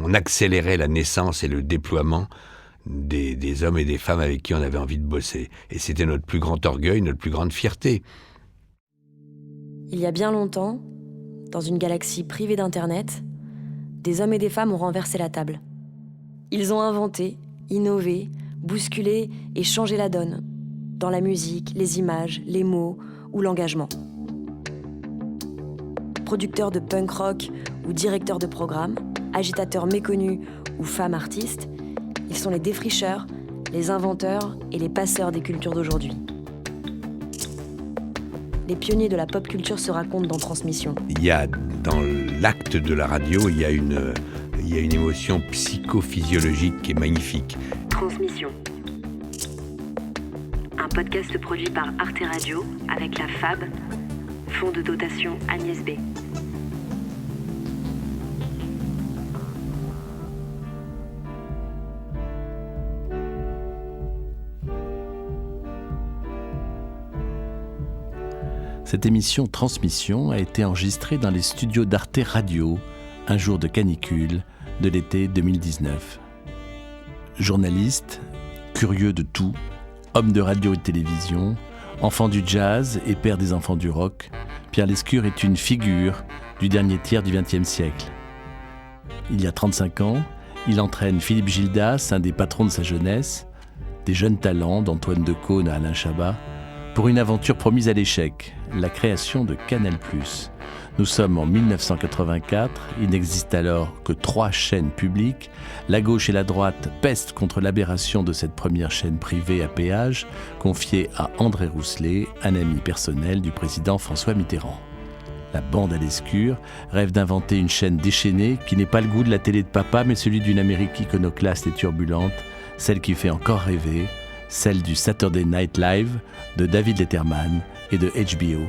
on accélérait la naissance et le déploiement des hommes et des femmes avec qui on avait envie de bosser. Et c'était notre plus grand orgueil, notre plus grande fierté. Il y a bien longtemps, dans une galaxie privée d'Internet, des hommes et des femmes ont renversé la table. Ils ont inventé, innové, bousculé et changé la donne, dans la musique, les images, les mots ou l'engagement. Producteurs de punk rock ou directeurs de programme, agitateurs méconnus ou femmes artistes, ils sont les défricheurs, les inventeurs et les passeurs des cultures d'aujourd'hui. Les pionniers de la pop culture se racontent dans Transmission. Il y a dans l'acte de la radio, il y a une émotion psychophysiologique qui est magnifique. Transmission. Un podcast produit par Arte Radio avec la FAB, Fonds de dotation Agnès B. Cette émission Transmission a été enregistrée dans les studios d'Arte Radio, un jour de canicule de l'été 2019. Journaliste, curieux de tout, homme de radio et de télévision, enfant du jazz et père des enfants du rock, Pierre Lescure est une figure du dernier tiers du XXe siècle. Il y a 35 ans, il entraîne Philippe Gildas, un des patrons de sa jeunesse, des jeunes talents d'Antoine Decaune à Alain Chabat, pour une aventure promise à l'échec, la création de Canal+. Nous sommes en 1984, il n'existe alors que 3 chaînes publiques. La gauche et la droite pestent contre l'aberration de cette première chaîne privée à péage, confiée à André Rousselet, un ami personnel du président François Mitterrand. La bande à Lescure rêve d'inventer une chaîne déchaînée qui n'ait pas le goût de la télé de papa, mais celui d'une Amérique iconoclaste et turbulente, celle qui fait encore rêver, celle du Saturday Night Live de David Letterman et de HBO.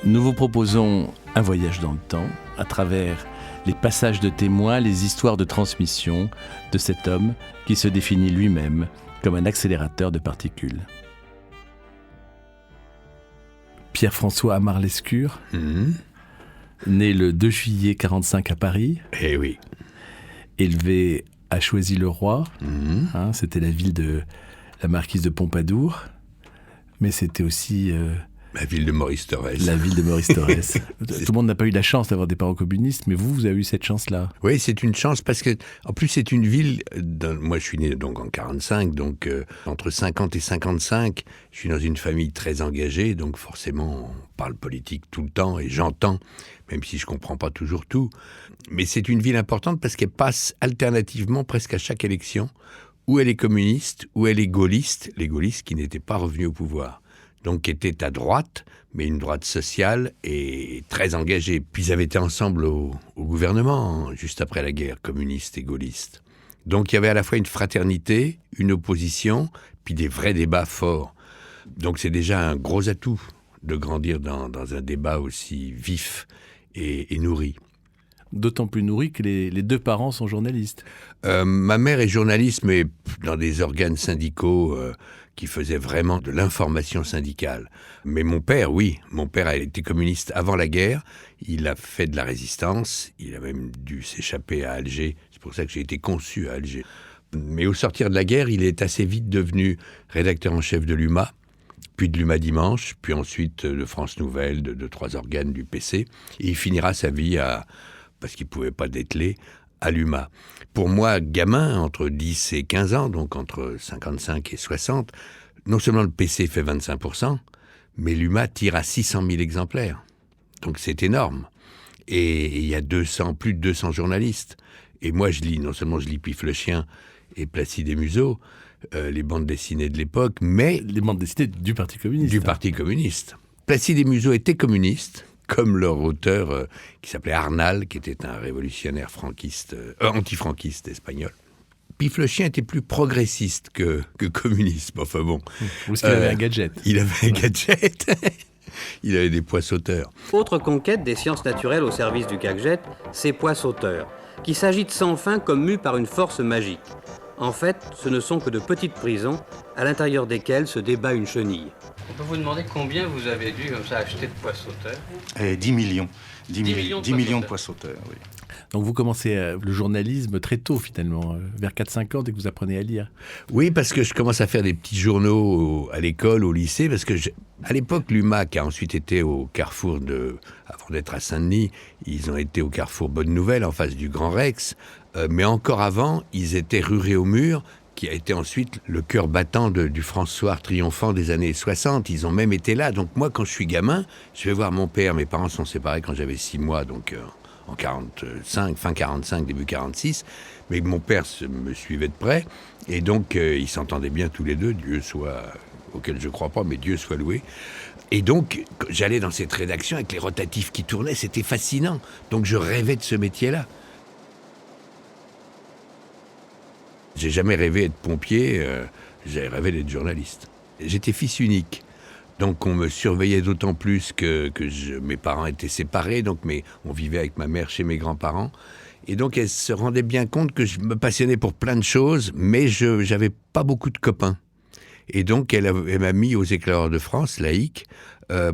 Nous vous proposons un voyage dans le temps à travers les passages de témoins, les histoires de transmission de cet homme qui se définit lui-même comme un accélérateur de particules. Pierre-François Amar Lescure, né le 2 juillet 1945 à Paris. Eh oui. Élevé à Choisy-le-Roi, c'était la ville de la marquise de Pompadour, mais c'était aussi la ville de Maurice Thorez. La ville de Maurice Thorez. Tout le monde n'a pas eu la chance d'avoir des parents communistes, mais vous avez eu cette chance-là. Oui, c'est une chance parce que, en plus, c'est une ville. Moi, je suis né donc en 45, donc entre 50 et 55, je suis dans une famille très engagée, donc forcément, on parle politique tout le temps et j'entends, même si je comprends pas toujours tout. Mais c'est une ville importante parce qu'elle passe alternativement presque à chaque élection, où elle est communiste, où elle est gaulliste, les gaullistes qui n'étaient pas revenus au pouvoir. Donc qui étaient à droite, mais une droite sociale et très engagée. Puis ils avaient été ensemble au gouvernement, juste après la guerre, communiste et gaulliste. Donc il y avait à la fois une fraternité, une opposition, puis des vrais débats forts. Donc c'est déjà un gros atout de grandir dans un débat aussi vif et nourri. D'autant plus nourri que les 2 parents sont journalistes. Ma mère est journaliste, mais dans des organes syndicaux qui faisaient vraiment de l'information syndicale. Mais mon père, oui, mon père a été communiste avant la guerre. Il a fait de la résistance. Il a même dû s'échapper à Alger. C'est pour ça que j'ai été conçu à Alger. Mais au sortir de la guerre, il est assez vite devenu rédacteur en chef de l'UMA, puis de l'UMA Dimanche, puis ensuite de France Nouvelle, de 3 organes du PC. Et il finira sa vie parce qu'il ne pouvait pas dételer, à l'UMA. Pour moi, gamin, entre 10 et 15 ans, donc entre 55 et 60, non seulement le PC fait 25%, mais l'UMA tire à 600 000 exemplaires. Donc c'est énorme. Et il y a plus de 200 journalistes. Et moi, non seulement je lis Pif le Chien et Placide et Museau, les bandes dessinées de l'époque, mais... Les bandes dessinées du Parti communiste. Du Parti communiste. Placide et Museau étaient communistes, comme leur auteur qui s'appelait Arnal, qui était un révolutionnaire antifranquiste espagnol. Pif le Chien était plus progressiste que communiste. Enfin bon. Parce qu'il avait un gadget. Il avait un gadget. Il avait des pois sauteurs. Autre conquête des sciences naturelles au service du gadget, ces pois sauteurs, qui s'agitent sans fin comme mus par une force magique. En fait, ce ne sont que de petites prisons à l'intérieur desquelles se débat une chenille. On peut vous demander combien vous avez dû comme ça acheter de pois sauteurs ? 10 millions. 10 millions de pois sauteurs, oui. Donc vous commencez le journalisme très tôt finalement, vers 4-5 ans dès que vous apprenez à lire. Oui, parce que je commence à faire des petits journaux à l'école, au lycée, parce que à l'époque, l'UMAC a ensuite été au carrefour avant d'être à Saint-Denis, ils ont été au carrefour Bonne Nouvelle, en face du Grand Rex, mais encore avant, ils étaient rue Réaumur, qui a été ensuite le cœur battant du François triomphant des années 60. Ils ont même été là. Donc moi, quand je suis gamin, je vais voir mon père. Mes parents sont séparés quand j'avais 6 mois, donc en 45, fin 45, début 46. Mais mon père me suivait de près. Et donc, ils s'entendaient bien tous les deux. Dieu soit, auquel je ne crois pas, mais Dieu soit loué. Et donc, j'allais dans cette rédaction avec les rotatifs qui tournaient. C'était fascinant. Donc, je rêvais de ce métier-là. J'ai jamais rêvé d'être pompier, j'ai rêvé d'être journaliste. J'étais fils unique, donc on me surveillait d'autant plus que mes parents étaient séparés, on vivait avec ma mère chez mes grands-parents. Et donc elle se rendait bien compte que je me passionnais pour plein de choses, mais je n'avais pas beaucoup de copains. Et donc elle m'a mis aux Éclaireurs de France, laïque,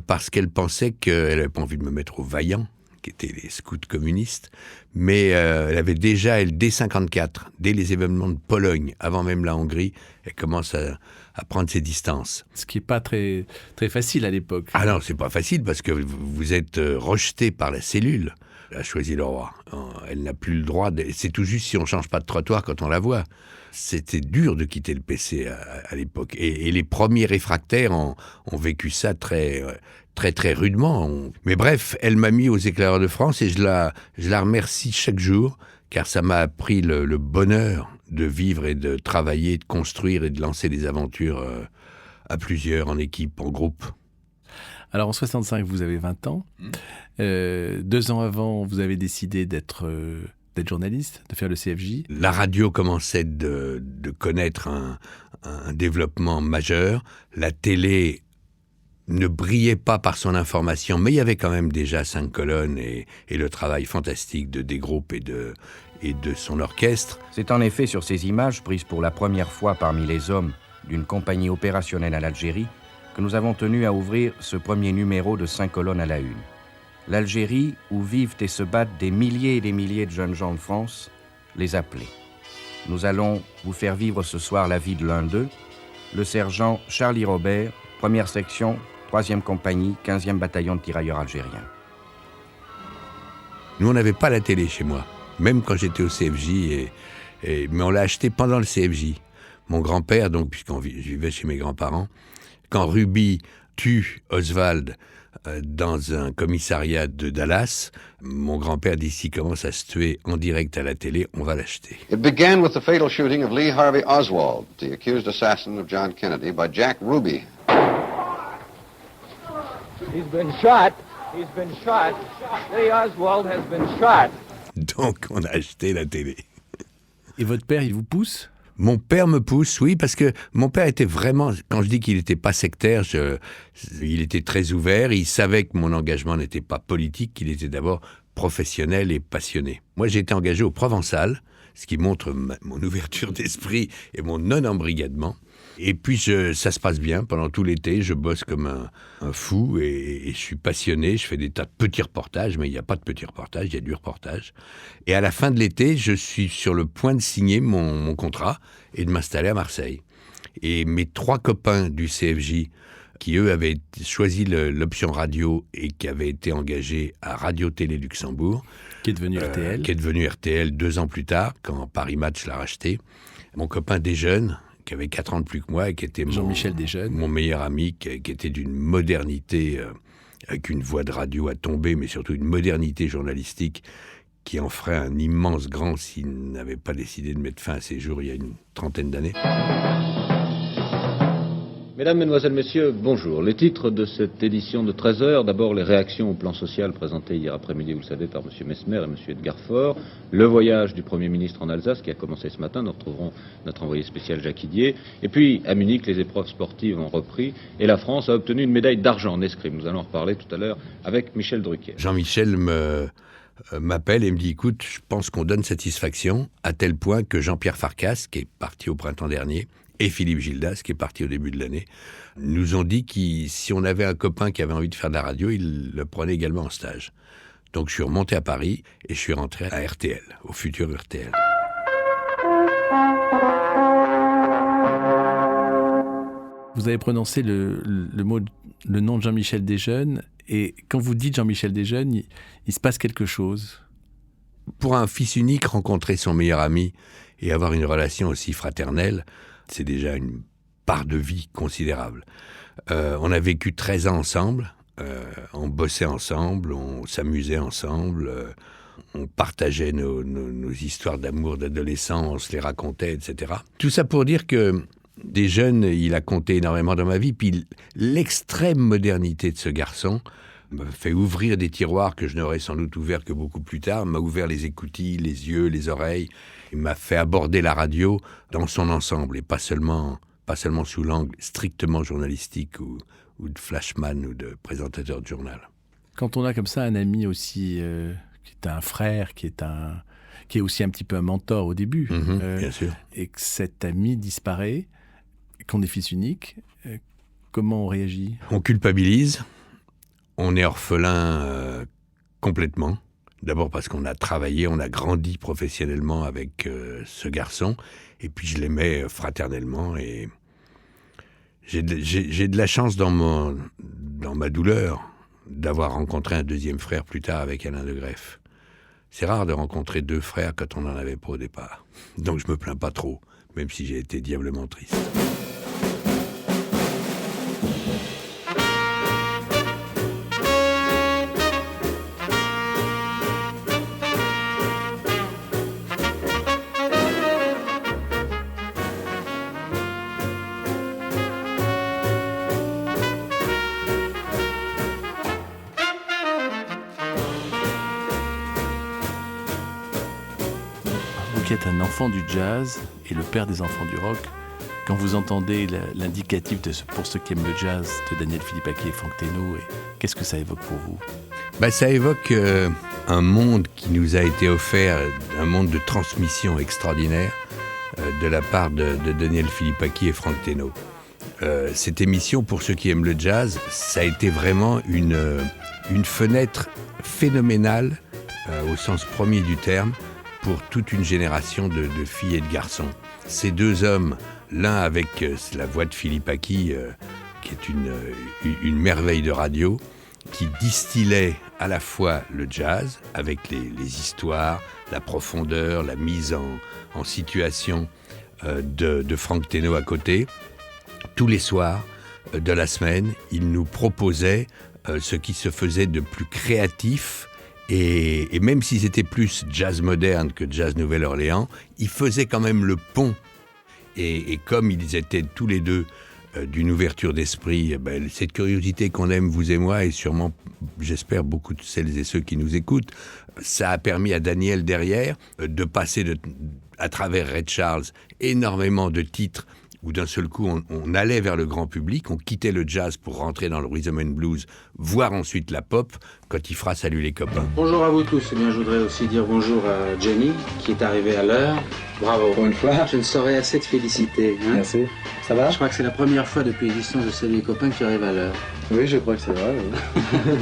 parce qu'elle pensait qu'elle n'avait pas envie de me mettre aux Vaillants, qui étaient les scouts communistes, mais elle avait déjà, dès 54, dès les événements de Pologne, avant même la Hongrie, elle commence à prendre ses distances. Ce qui n'est pas très, très facile à l'époque. Ah non, c'est pas facile, parce que vous êtes rejeté par la cellule. Elle a choisi le roi. Elle n'a plus le droit c'est tout juste si on ne change pas de trottoir quand on la voit. C'était dur de quitter le PC à l'époque. Et les premiers réfractaires ont vécu ça très rudement. Mais bref, elle m'a mis aux Éclaireurs de France et je la remercie chaque jour, car ça m'a appris le bonheur de vivre et de travailler, de construire et de lancer des aventures à plusieurs, en équipe, en groupe. Alors en 65, vous avez 20 ans. 2 ans avant, vous avez décidé d'être journaliste, de faire le CFJ. La radio commençait de connaître un développement majeur. La télé ne brillait pas par son information, mais il y avait quand même déjà 5 colonnes et le travail fantastique des groupes et de son orchestre. C'est en effet sur ces images, prises pour la première fois parmi les hommes d'une compagnie opérationnelle à l'Algérie, que nous avons tenu à ouvrir ce premier numéro de 5 colonnes à la une. L'Algérie, où vivent et se battent des milliers et des milliers de jeunes gens de France, les appelés. Nous allons vous faire vivre ce soir la vie de l'un d'eux, le sergent Charlie Robert, première section, 3e compagnie, 15e bataillon de tirailleurs algériens. Nous, on n'avait pas la télé chez moi, même quand j'étais au CFJ, mais on l'a acheté pendant le CFJ. Mon grand-père, donc, puisqu'on vivait chez mes grands-parents, quand Ruby tue Oswald dans un commissariat de Dallas, mon grand-père dit s'il commence à se tuer en direct à la télé, on va l'acheter. It began with the fatal shooting of Lee Harvey Oswald, the accused assassin of John Kennedy, by Jack Ruby. He's been shot. He's been shot. Lee Oswald has been shot. Donc on a acheté la télé. Et votre père, il vous pousse ? Mon père me pousse, oui, parce que mon père était vraiment, quand je dis qu'il n'était pas sectaire, il était très ouvert, il savait que mon engagement n'était pas politique, qu'il était d'abord professionnel et passionné. Moi, j'ai été engagé au Provençal, ce qui montre mon ouverture d'esprit et mon non-embrigadement. Et puis, ça se passe bien. Pendant tout l'été, je bosse comme un fou et je suis passionné. Je fais des tas de petits reportages, mais il n'y a pas de petits reportages, il y a du reportage. Et à la fin de l'été, je suis sur le point de signer mon contrat et de m'installer à Marseille. Et mes 3 copains du CFJ, qui eux avaient choisi l'option radio et qui avaient été engagés à Radio-Télé Luxembourg, qui est devenu RTL. Qui est devenu RTL 2 ans plus tard, quand Paris Match l'a racheté. Mon copain Desjeunes, qui avait 4 ans de plus que moi, et qui était Jean-Michel Desjeunes, mon meilleur ami, qui était d'une modernité, avec une voix de radio à tomber, mais surtout une modernité journalistique qui en ferait un immense grand s'il n'avait pas décidé de mettre fin à ses jours il y a une 30aine d'années. Mesdames, Mesdemoiselles, Messieurs, bonjour. Les titres de cette édition de 13h, d'abord les réactions au plan social présentées hier après-midi, vous le savez, par M. Messmer et M. Edgar Faure. Le voyage du Premier ministre en Alsace qui a commencé ce matin, nous retrouverons notre envoyé spécial Jacques Didier. Et puis, à Munich, les épreuves sportives ont repris et la France a obtenu une médaille d'argent en escrime. Nous allons en reparler tout à l'heure avec Michel Drucker. Jean-Michel m'appelle et me dit, écoute, je pense qu'on donne satisfaction à tel point que Jean-Pierre Farkas, qui est parti au printemps dernier, et Philippe Gildas, qui est parti au début de l'année, nous ont dit que si on avait un copain qui avait envie de faire de la radio, il le prenait également en stage. Donc je suis remonté à Paris et je suis rentré à RTL, au futur RTL. Vous avez prononcé le nom de Jean-Michel Desjeunes, et quand vous dites Jean-Michel Desjeunes, il se passe quelque chose. Pour un fils unique, rencontrer son meilleur ami et avoir une relation aussi fraternelle, c'est déjà une part de vie considérable. On a vécu 13 ans ensemble, on bossait ensemble, on s'amusait ensemble, on partageait nos histoires d'amour d'adolescents, on se les racontait, etc. Tout ça pour dire que Desjeunes, il a compté énormément dans ma vie, puis l'extrême modernité de ce garçon m'a fait ouvrir des tiroirs que je n'aurais sans doute ouverts que beaucoup plus tard, m'a ouvert les écoutilles, les yeux, les oreilles, il m'a fait aborder la radio dans son ensemble, et pas seulement sous l'angle strictement journalistique ou de flashman ou de présentateur de journal. Quand on a comme ça un ami aussi, qui est un frère, qui est aussi un petit peu un mentor au début, bien sûr. Et que cet ami disparaît, qu'on est fils unique, comment on réagit ? On culpabilise, on est orphelin complètement. D'abord parce qu'on a travaillé, on a grandi professionnellement avec ce garçon, et puis je l'aimais fraternellement, et j'ai de la chance dans ma douleur d'avoir rencontré un deuxième frère plus tard avec Alain de Greff. C'est rare de rencontrer deux frères quand on n'en avait pas au départ. Donc je me plains pas trop, même si j'ai été diablement triste. Qui est un enfant du jazz et le père des enfants du rock, quand vous entendez l'indicatif pour ceux qui aiment le jazz de Daniel Philippaki et Franck Thénault, qu'est-ce que ça évoque pour vous ? Ça évoque un monde qui nous a été offert, un monde de transmission extraordinaire de la part de Daniel Philippaki et Franck Thénault. Cette émission, pour ceux qui aiment le jazz, ça a été vraiment une fenêtre phénoménale, au sens premier du terme, pour toute une génération de filles et de garçons. Ces deux hommes, l'un avec la voix de Philippaki, qui est une merveille de radio, qui distillait à la fois le jazz, avec les histoires, la profondeur, la mise en situation de Franck Thénault à côté. Tous les soirs de la semaine, il nous proposait ce qui se faisait de plus créatif. Et même si c'était plus jazz moderne que jazz Nouvelle-Orléans, ils faisaient quand même le pont. Et comme ils étaient tous les deux d'une ouverture d'esprit, cette curiosité qu'on aime, vous et moi, et sûrement, j'espère, beaucoup de celles et ceux qui nous écoutent, ça a permis à Daniel derrière de passer à travers Ray Charles énormément de titres où d'un seul coup on allait vers le grand public, on quittait le jazz pour rentrer dans le rhythm and blues, voire ensuite la pop, quand il fera Salut les copains. Bonjour à vous tous, et bien je voudrais aussi dire bonjour à Jenny, qui est arrivée à l'heure. Bravo. Pour une fois. Je ne saurais assez te féliciter. Merci. Ça va ? Je crois que c'est la première fois depuis l'existence de Salut les copains que tu arrives à l'heure. Oui, je crois que c'est vrai. Oui.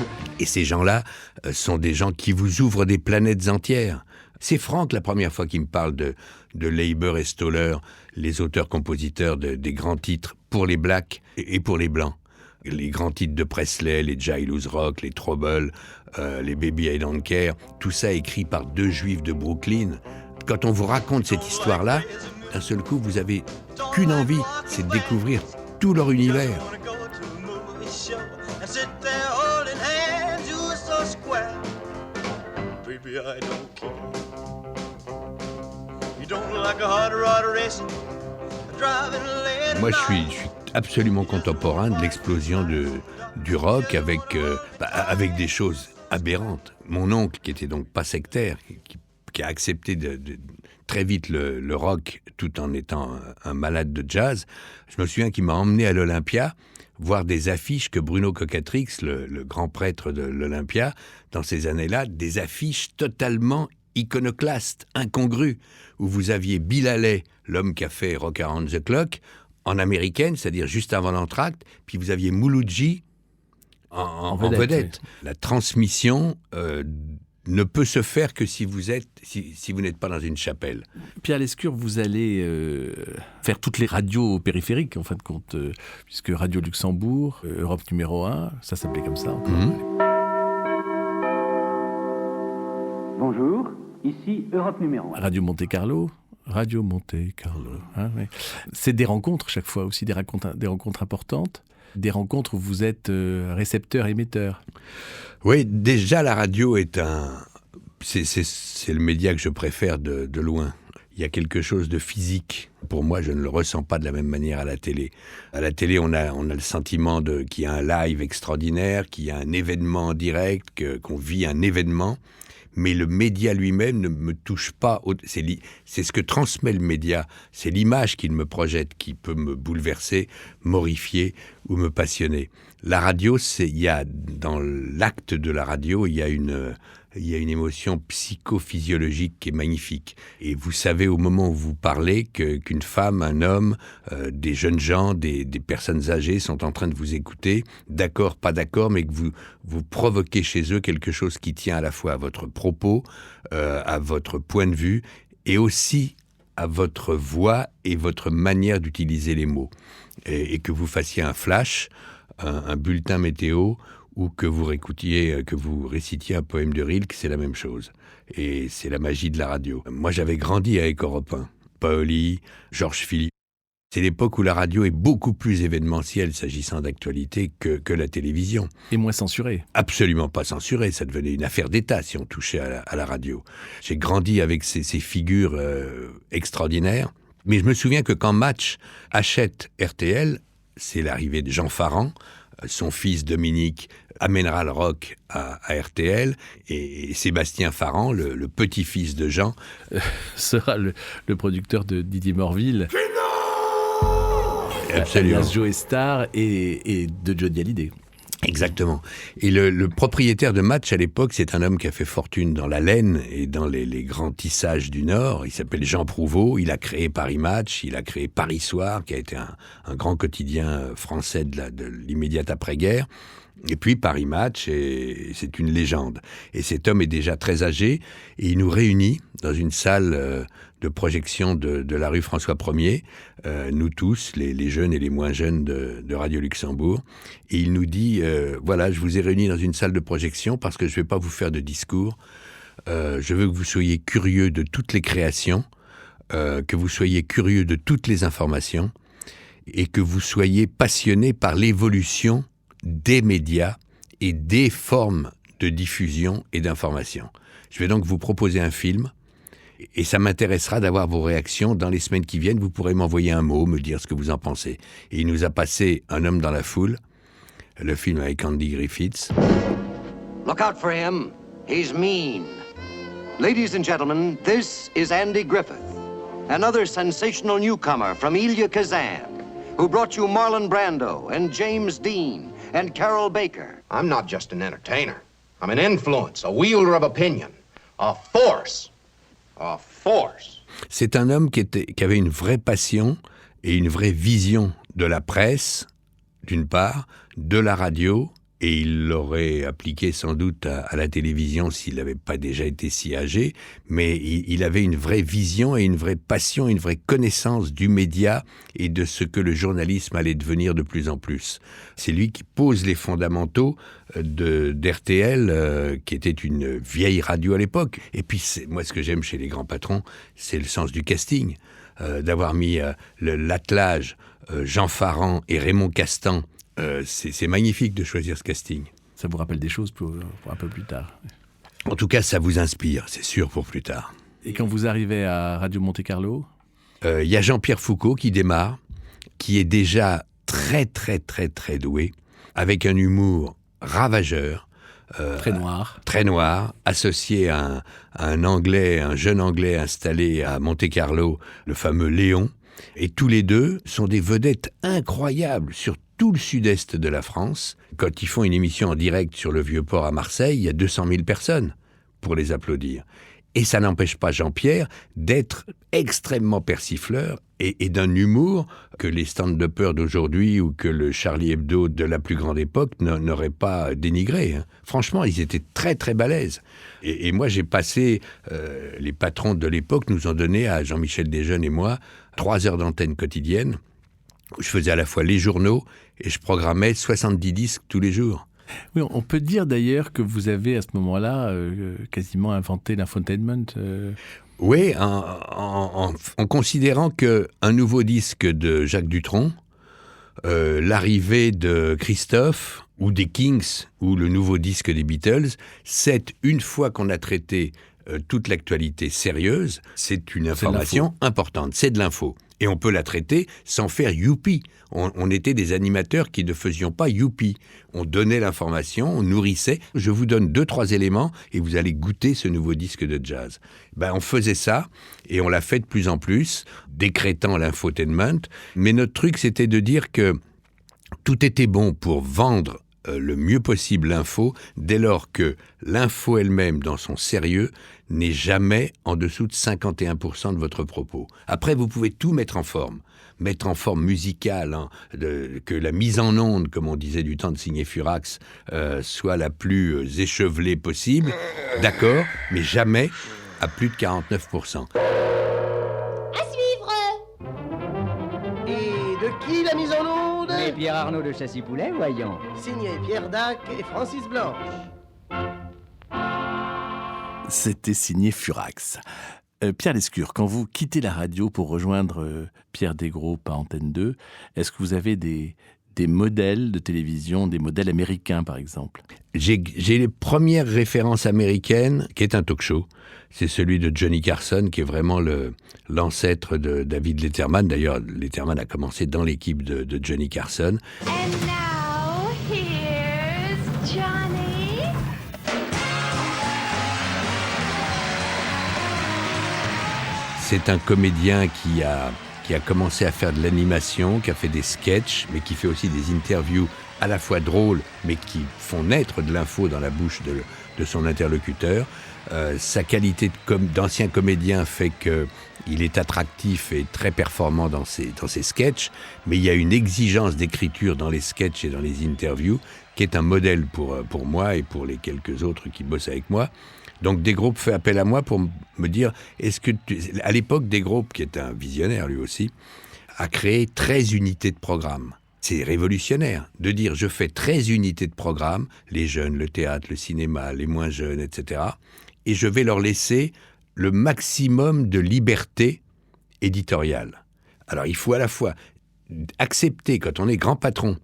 Et ces gens-là sont des gens qui vous ouvrent des planètes entières. C'est Franck, la première fois qu'il me parle de Leiber et Stoller, les auteurs-compositeurs des grands titres pour les blacks et pour les blancs. Les grands titres de Presley, les Jailhouse Rock, les Trouble, les Baby I Don't Care, tout ça écrit par deux juifs de Brooklyn. Quand on vous raconte cette histoire-là, d'un seul coup, vous avez qu'une envie, c'est de découvrir tout leur univers. Moi, je suis absolument contemporain de l'explosion du rock avec des choses aberrantes. Mon oncle, qui était donc pas sectaire, qui a accepté très vite le rock tout en étant un malade de jazz, je me souviens qu'il m'a emmené à l'Olympia voir des affiches que Bruno Cocatrix, le grand prêtre de l'Olympia, dans ces années-là, des affiches totalement iconoclastes, incongrues, où vous aviez Bill Haley, l'homme qui a fait Rock Around the Clock, en américaine, c'est-à-dire juste avant l'entracte, puis vous aviez Mouloudji, en vedette. Oui. La transmission ne peut se faire que si vous n'êtes pas dans une chapelle. Pierre Lescure, vous allez faire toutes les radios périphériques, en fin de compte, puisque Radio Luxembourg, Europe numéro 1, ça s'appelait comme ça. Bonjour, ici Europe numéro 1. Radio Monte Carlo. Hein, oui. C'est des rencontres chaque fois aussi, des rencontres importantes, des rencontres où vous êtes récepteur-émetteur. Oui, déjà la radio c'est le média que je préfère de loin. Il y a quelque chose de physique. Pour moi, je ne le ressens pas de la même manière à la télé. À la télé, on a le sentiment qu'il y a un live extraordinaire, qu'il y a un événement en direct, qu'on vit un événement. Mais le média lui-même ne me touche pas. C'est ce que transmet le média. C'est l'image qu'il me projette qui peut me bouleverser, m'horrifier ou me passionner. La radio, dans l'acte de la radio, il y a une émotion psychophysiologique qui est magnifique. Et vous savez au moment où vous parlez qu'une femme, un homme, des jeunes gens, des personnes âgées sont en train de vous écouter, d'accord, pas d'accord, mais que vous provoquez chez eux quelque chose qui tient à la fois à votre propos, à votre point de vue, et aussi à votre voix et votre manière d'utiliser les mots. Et que vous fassiez un flash, un bulletin météo, ou que vous récitiez un poème de Rilke, c'est la même chose. Et c'est la magie de la radio. Moi, j'avais grandi avec Europe 1. Paoli, Georges Philippe. C'est l'époque où la radio est beaucoup plus événementielle s'agissant d'actualité que la télévision. Et moins censurée. Absolument pas censurée. Ça devenait une affaire d'État si on touchait à la radio. J'ai grandi avec ces figures extraordinaires. Mais je me souviens que quand Match achète RTL, c'est l'arrivée de Jean Farand. Son fils Dominique amènera le rock à RTL et Sébastien Farand, le petit-fils de Jean, sera le producteur de Didier Morville. Absolument. Joe Star et de Johnny Hallyday. Exactement. Et le propriétaire de Match à l'époque, c'est un homme qui a fait fortune dans la laine et dans les grands tissages du Nord. Il s'appelle Jean Prouveau. Il a créé Paris Match, il a créé Paris Soir, qui a été un grand quotidien français de l'immédiate après-guerre. Et puis Paris Match, c'est une légende. Et cet homme est déjà très âgé et il nous réunit dans une salle de projection de la rue François 1er, nous tous, les jeunes et les moins jeunes de Radio Luxembourg. Et il nous dit, voilà, je vous ai réunis dans une salle de projection parce que je ne vais pas vous faire de discours. Je veux que vous soyez curieux de toutes les créations, que vous soyez curieux de toutes les informations et que vous soyez passionnés par l'évolution des médias et des formes de diffusion et d'information. Je vais donc vous proposer un film et ça m'intéressera d'avoir vos réactions. Dans les semaines qui viennent, vous pourrez m'envoyer un mot, me dire ce que vous en pensez. Et il nous a passé Un homme dans la foule, le film avec Andy Griffiths. Look out for him. He's mean. Ladies and gentlemen, this is Andy Griffith, another sensational newcomer from Elia Kazan, who brought you Marlon Brando and James Dean and Carol Baker. I'm not just an entertainer. I'm an influence, a wielder of opinion, a force. A force. C'est un homme qui avait une vraie passion et une vraie vision de la presse, d'une part, de la radio, et il l'aurait appliqué sans doute à la télévision s'il n'avait pas déjà été si âgé, mais il avait une vraie vision et une vraie passion, une vraie connaissance du média et de ce que le journalisme allait devenir de plus en plus. C'est lui qui pose les fondamentaux d'RTL, qui était une vieille radio à l'époque. Et puis, moi, ce que j'aime chez les grands patrons, c'est le sens du casting. D'avoir mis l'attelage Jean Farand et Raymond Castan. C'est magnifique de choisir ce casting. Ça vous rappelle des choses pour un peu plus tard. En tout cas, ça vous inspire, c'est sûr, pour plus tard. Et quand vous arrivez à Radio Monte Carlo, il y a Jean-Pierre Foucault qui démarre, qui est déjà très, très, très, très doué, avec un humour ravageur. Très noir, associé à un jeune Anglais installé à Monte Carlo, le fameux Léon. Et tous les deux sont des vedettes incroyables sur tout le sud-est de la France. Quand ils font une émission en direct sur le Vieux-Port à Marseille, il y a 200 000 personnes pour les applaudir. Et ça n'empêche pas Jean-Pierre d'être extrêmement persifleur et d'un humour que les stand-uppers d'aujourd'hui ou que le Charlie Hebdo de la plus grande époque n'auraient pas dénigré. Hein. Franchement, ils étaient très très balèzes. Et moi, j'ai passé, les patrons de l'époque nous ont donné à Jean-Michel Desjeunes et moi 3 heures d'antenne quotidienne où je faisais à la fois les journaux et je programmais 70 disques tous les jours. Oui, on peut dire d'ailleurs que vous avez à ce moment-là quasiment inventé l'infotainment. Oui, en considérant qu'un nouveau disque de Jacques Dutronc, l'arrivée de Christophe ou des Kings ou le nouveau disque des Beatles, c'est une fois qu'on a traité toute l'actualité sérieuse, c'est une information importante, c'est de l'info. Et on peut la traiter sans faire youpi. On était des animateurs qui ne faisions pas youpi. On donnait l'information, on nourrissait. Je vous donne 2-3 éléments et vous allez goûter ce nouveau disque de jazz. On faisait ça et on l'a fait de plus en plus, décrétant l'infotainment. Mais notre truc, c'était de dire que tout était bon pour vendre le mieux possible l'info, dès lors que l'info elle-même, dans son sérieux, n'est jamais en dessous de 51% de votre propos. Après, vous pouvez tout mettre en forme musicale, hein, que la mise en onde, comme on disait du temps de Signé Furax, soit la plus échevelée possible, d'accord, mais jamais à plus de 49%. Qui la mise en onde? Et Pierre Arnaud de Châssy-Poulet, voyons. Signé Pierre Dac et Francis Blanche. C'était signé Furax. Pierre Lescure, quand vous quittez la radio pour rejoindre Pierre Desgros à Antenne 2, est-ce que vous avez des modèles de télévision, des modèles américains par exemple? J'ai les premières références américaines, qui est un talk-show. C'est celui de Johnny Carson, qui est vraiment l'ancêtre de David Letterman. D'ailleurs, Letterman a commencé dans l'équipe de Johnny Carson. And now, here's Johnny. C'est un comédien qui a commencé à faire de l'animation, qui a fait des sketchs, mais qui fait aussi des interviews à la fois drôles, mais qui font naître de l'info dans la bouche de son interlocuteur. Sa qualité d'ancien comédien fait qu'il est attractif et très performant dans ses sketchs, mais il y a une exigence d'écriture dans les sketchs et dans les interviews qui est un modèle pour moi et pour les quelques autres qui bossent avec moi. Donc Desgros fait appel à moi pour me dire, à l'époque, Desgros, qui est un visionnaire lui aussi, a créé 13 unités de programme. C'est révolutionnaire de dire je fais 13 unités de programme, les jeunes, le théâtre, le cinéma, les moins jeunes, etc. Et je vais leur laisser le maximum de liberté éditoriale. Alors il faut à la fois accepter, quand on est grand patron,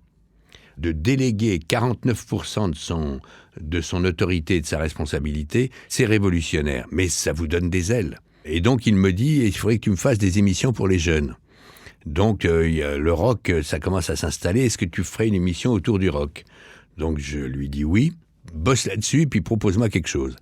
de déléguer 49% de son autorité et de sa responsabilité, c'est révolutionnaire, mais ça vous donne des ailes. Et donc il me dit, il faudrait que tu me fasses des émissions pour les jeunes. Donc le rock, ça commence à s'installer, est-ce que tu ferais une émission autour du rock? Donc je lui dis oui, bosse là-dessus, puis propose-moi quelque chose.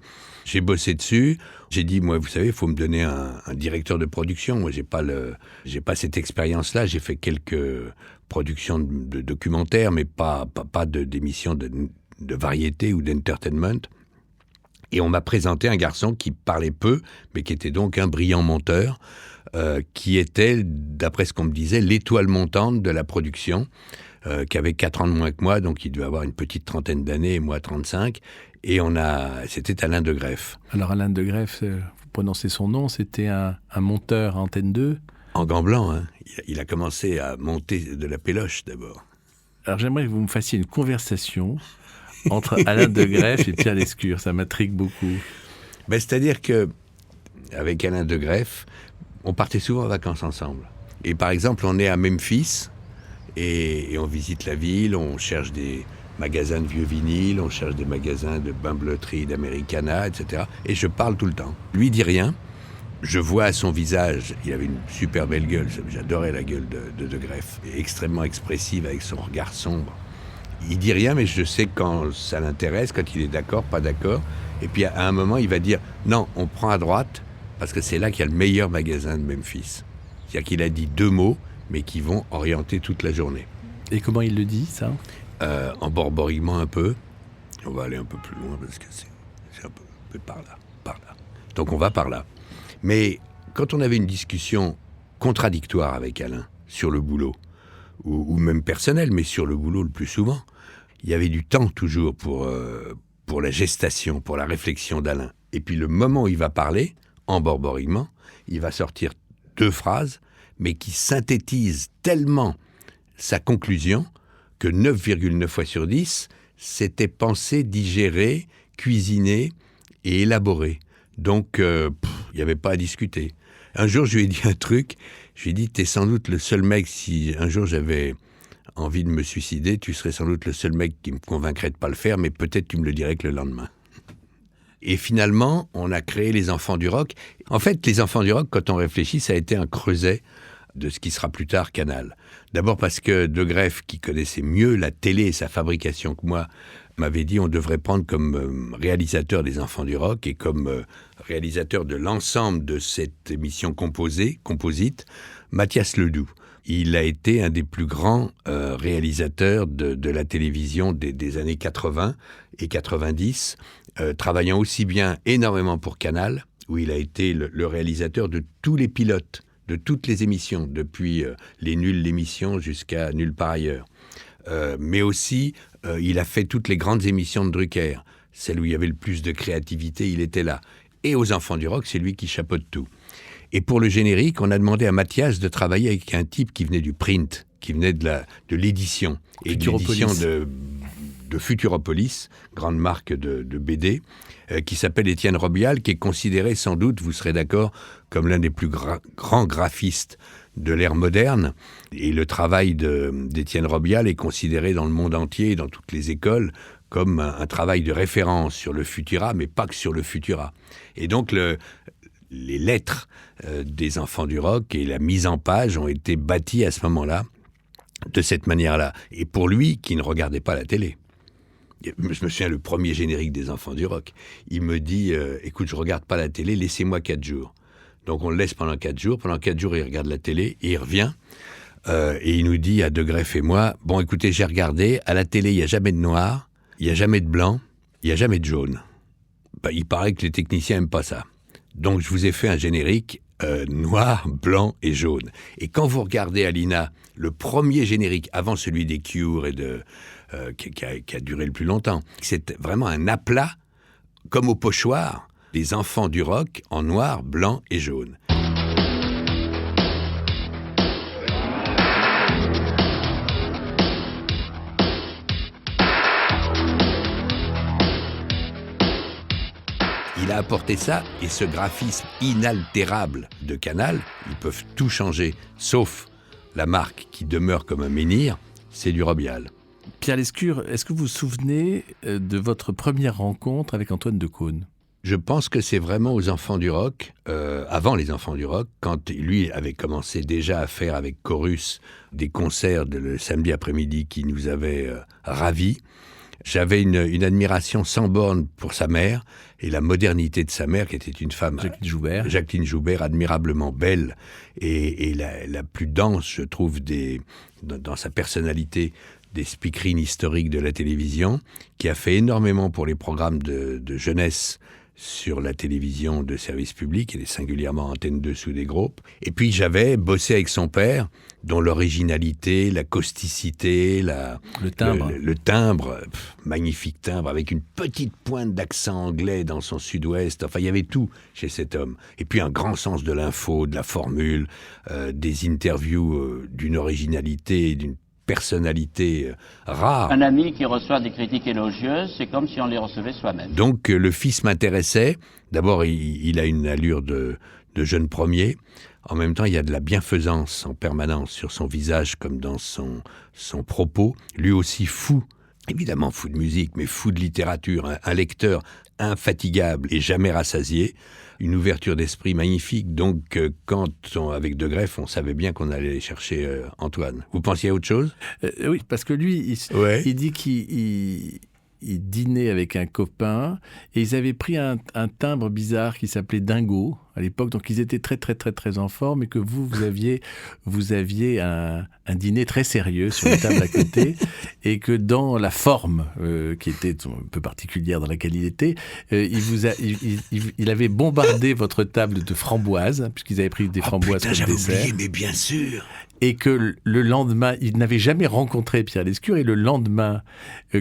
J'ai bossé dessus, j'ai dit, moi, vous savez, il faut me donner un directeur de production. Moi, j'ai pas cette expérience-là, j'ai fait quelques productions de documentaires, mais pas d'émissions de variété ou d'entertainment. Et on m'a présenté un garçon qui parlait peu, mais qui était donc un brillant monteur, qui était, d'après ce qu'on me disait, l'étoile montante de la production, qui avait 4 ans de moins que moi, donc il devait avoir une petite trentaine d'années, et moi 35, et c'était Alain de Greff. Alors Alain de Greff, vous prononcez son nom, c'était un monteur à Antenne 2? En gant blanc, hein. Il a commencé à monter de la péloche d'abord. Alors j'aimerais que vous me fassiez une conversation entre Alain de Greff et Pierre Lescure, ça m'intrigue beaucoup. C'est-à-dire que avec Alain de Greff, on partait souvent en vacances ensemble. Et par exemple, on est à Memphis et on visite la ville, on cherche des magasins de vieux vinyles, on cherche des magasins de bain-bleuterie, d'Americana, etc. Et je parle tout le temps. Lui dit rien. Je vois à son visage, il avait une super belle gueule, j'adorais la gueule de Greff, extrêmement expressive avec son regard sombre. Il dit rien, mais je sais quand ça l'intéresse, quand il est d'accord, pas d'accord. Et puis à un moment, il va dire « Non, on prend à droite, parce que c'est là qu'il y a le meilleur magasin de Memphis. » C'est-à-dire qu'il a dit 2 mots, mais qui vont orienter toute la journée. Et comment il le dit, ça? En borborigement un peu. On va aller un peu plus loin, parce que c'est un peu par là. Donc on va par là. Mais quand on avait une discussion contradictoire avec Alain sur le boulot, ou même personnel, mais sur le boulot le plus souvent, il y avait du temps toujours pour la gestation, pour la réflexion d'Alain. Et puis le moment où il va parler, en borborigement, il va sortir 2 phrases, mais qui synthétisent tellement sa conclusion que 9,9 fois sur 10, c'était pensé, digéré, cuisiné et élaboré. Donc, il n'y avait pas à discuter. Un jour, je lui ai dit un truc. Je lui ai dit, t'es sans doute le seul mec, si un jour j'avais envie de me suicider, tu serais sans doute le seul mec qui me convaincrait de ne pas le faire, mais peut-être tu me le dirais que le lendemain. Et finalement, on a créé les Enfants du Rock. En fait, les Enfants du Rock, quand on réfléchit, ça a été un creuset de ce qui sera plus tard Canal. D'abord parce que De Greef, qui connaissait mieux la télé et sa fabrication que moi, m'avait dit on devrait prendre comme réalisateur des Enfants du Rock et comme réalisateur de l'ensemble de cette émission composite, Mathias Ledoux. Il a été un des plus grands réalisateurs de la télévision des années 80 et 90, travaillant aussi bien énormément pour Canal, où il a été le réalisateur de tous les pilotes, de toutes les émissions, depuis Les Nuls l'émission jusqu'à Nulle part ailleurs. Mais aussi, il a fait toutes les grandes émissions de Drucker. Celle où il y avait le plus de créativité, il était là. Et aux Enfants du Rock, c'est lui qui chapeaute tout. Et pour le générique, on a demandé à Mathias de travailler avec un type qui venait du print, qui venait de l'édition. Et de l'édition de Futuropolis, grande marque de BD, qui s'appelle Étienne Robial, qui est considéré sans doute, vous serez d'accord, comme l'un des plus grands graphistes de l'ère moderne. Et le travail d'Étienne Robial est considéré dans le monde entier, et dans toutes les écoles, comme un travail de référence sur le Futura, mais pas que sur le Futura. Et donc les lettres des Enfants du Rock et la mise en page ont été bâties à ce moment-là, de cette manière-là. Et pour lui, qui ne regardait pas la télé, je me souviens, le premier générique des Enfants du Rock, il me dit écoute, je regarde pas la télé, laissez-moi 4 jours. Donc on le laisse pendant 4 jours. Pendant 4 jours, il regarde la télé et il revient. Et il nous dit à De Greef et moi, bon écoutez, j'ai regardé, à la télé, il n'y a jamais de noir, il n'y a jamais de blanc, il n'y a jamais de jaune. Il paraît que les techniciens n'aiment pas ça. Donc je vous ai fait un générique noir, blanc et jaune. Et quand vous regardez Alina, le premier générique, avant celui des Cure et qui a duré le plus longtemps, c'est vraiment un aplat, comme au pochoir, des Enfants du Rock en noir, blanc et jaune. Il a apporté ça, et ce graphisme inaltérable de Canal, ils peuvent tout changer, sauf la marque qui demeure comme un menhir, c'est du Robial. Pierre Lescure, est-ce que vous vous souvenez de votre première rencontre avec Antoine Decaune ? Je pense que c'est vraiment aux Enfants du Rock, avant les Enfants du Rock, quand lui avait commencé déjà à faire avec Chorus des concerts le samedi après-midi qui nous avaient ravis. J'avais une admiration sans borne pour sa mère et la modernité de sa mère, qui était une femme, Jacqueline Joubert, admirablement belle et la plus dense, je trouve, dans sa personnalité, des speakerines historiques de la télévision, qui a fait énormément pour les programmes de jeunesse sur la télévision de service public, et singulièrement Antenne 2 sous des groupes. Et puis j'avais bossé avec son père, dont l'originalité, la causticité, le timbre, magnifique timbre, avec une petite pointe d'accent anglais dans son sud-ouest. Enfin, il y avait tout chez cet homme. Et puis un grand sens de l'info, de la formule, des interviews d'une originalité, d'une personnalité rare. Un ami qui reçoit des critiques élogieuses, c'est comme si on les recevait soi-même. Donc le fils m'intéressait. D'abord, il a une allure de jeune premier. En même temps, il y a de la bienfaisance en permanence sur son visage comme dans son propos. Lui aussi fou, évidemment fou de musique, mais fou de littérature. Un lecteur infatigable et jamais rassasié. Une ouverture d'esprit magnifique. Donc, avec De Greef, on savait bien qu'on allait chercher Antoine. Vous pensiez à autre chose ? Oui, parce que lui, il dit qu'il dînait avec un copain et ils avaient pris un timbre bizarre qui s'appelait Dingo. à l'époque, donc ils étaient très très très très en forme, et que vous aviez un dîner très sérieux sur une table à côté, et que dans la forme qui était un peu particulière dans laquelle il était, il avait bombardé votre table de framboises, puisqu'ils avaient pris des framboises comme dessert. Oublié, mais bien sûr. Et que le lendemain, il n'avait jamais rencontré Pierre Lescure, et le lendemain,